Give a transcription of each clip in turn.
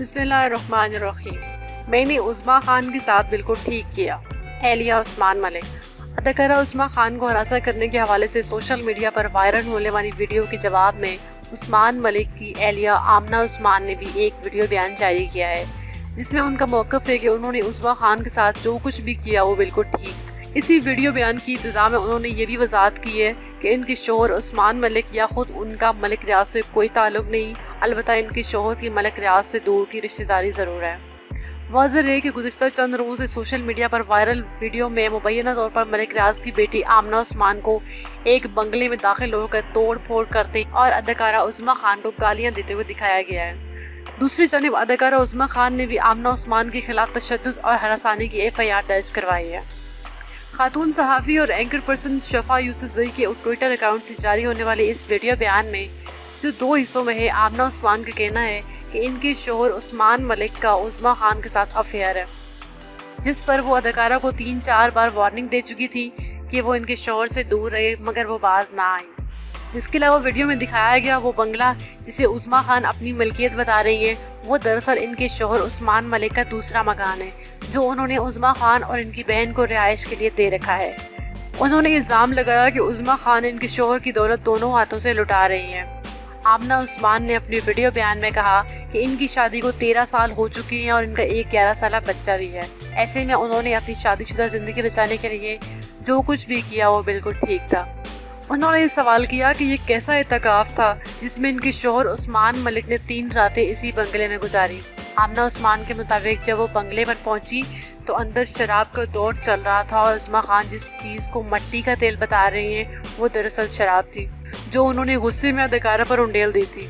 बिस्मिल्लाहिर्रहमानिर्रहीम। मैंने उज़्मा खान के साथ बिल्कुल ठीक किया। एलिया उस्मान मलिक। अदाकारा उज़्मा खान को हरासा करने के हवाले से सोशल मीडिया पर वायरल होने वाली वीडियो के जवाब में उस्मान मलिक की एलिया आमना उस्मान ने भी एक वीडियो बयान जारी किया है, जिसमें उनका मौक़िफ़ है कि उन्होंने उज़्मा खान के साथ जो कुछ भी किया वो बिल्कुल ठीक। इसी वीडियो बयान की इब्तिदा में उन्होंने ये भी वजाहत की है कि इनके शोहर उस्मान मलिक या खुद उनका मलिक रियाज से कोई ताल्लुक नहीं, अलबत्ता इनके शोहर की मलिक रियाज से दूर की रिश्तेदारी ज़रूर है। वाज़ेह है कि गुज़िश्ता चंद रोज़ से सोशल मीडिया पर वायरल वीडियो में मुबैना तौर पर मलिक रियाज की बेटी आमना उस्मान को एक बंगले में दाखिल होकर तोड़ फोड़ करते और अदाकारा उज़्मा खान को गालियाँ देते हुए दिखाया गया है। दूसरी जानिब अदाकारा उज़्मा खान ने भी आमना उस्मान के खिलाफ तशद्दुद और हरासानी की FIR दर्ज करवाई है। खातून सहाफ़ी और एंकर पर्सन शफा यूसुफजई के ट्विटर अकाउंट से जारी होने वाले इस वीडियो बयान में, जो 2 हिस्सों में है, आमना उस्मान का कहना है कि इनके शोहर उस्मान मलिक का उज़्मा खान के साथ अफेयर है, जिस पर वो अदाकारा को 3-4 बार वार्निंग दे चुकी थी कि वो इनके शोहर से दूर रहे, मगर वो बाज ना आई। इसके अलावा वीडियो में दिखाया गया वो बंगला जिसे उज़्मा खान अपनी मिल्कियत बता रही है, वो दरअसल इनके शोहर उस्मान मलिक का दूसरा मकान है, जो उन्होंने उज़्मा खान और इनकी बहन को रिहाइश के लिए दे रखा है। उन्होंने इल्ज़ाम लगाया कि उज़्मा खान इनके शोहर की दौलत दोनों हाथों से लुटा रही हैं। आमना उस्मान ने अपने वीडियो बयान में कहा कि इनकी शादी को 13 साल हो चुकी हैं और इनका एक 11 साल बच्चा भी है। ऐसे में उन्होंने अपनी शादीशुदा ज़िंदगी बचाने के लिए जो कुछ भी किया वो बिल्कुल ठीक था। उन्होंने सवाल किया कि ये कैसा इत्तेकाफ था जिसमें इनके शोहर उस्मान मलिक ने 3 रातें इसी बंगले में गुजारी। आमना उस्मान के मुताबिक जब वो बंगले पर पहुंची तो अंदर शराब का दौर चल रहा था और उज़्मा खान जिस चीज़ को मट्टी का तेल बता रही हैं वो दरअसल शराब थी, जो उन्होंने गुस्से में अदाकारा पर उंडेल दी थी।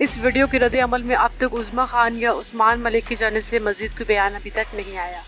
इस वीडियो के रद्द अमल में अब तक उज़्मा खान या उस्मान मलिक की जानिब से मज़ीद कोई बयान अभी तक नहीं आया।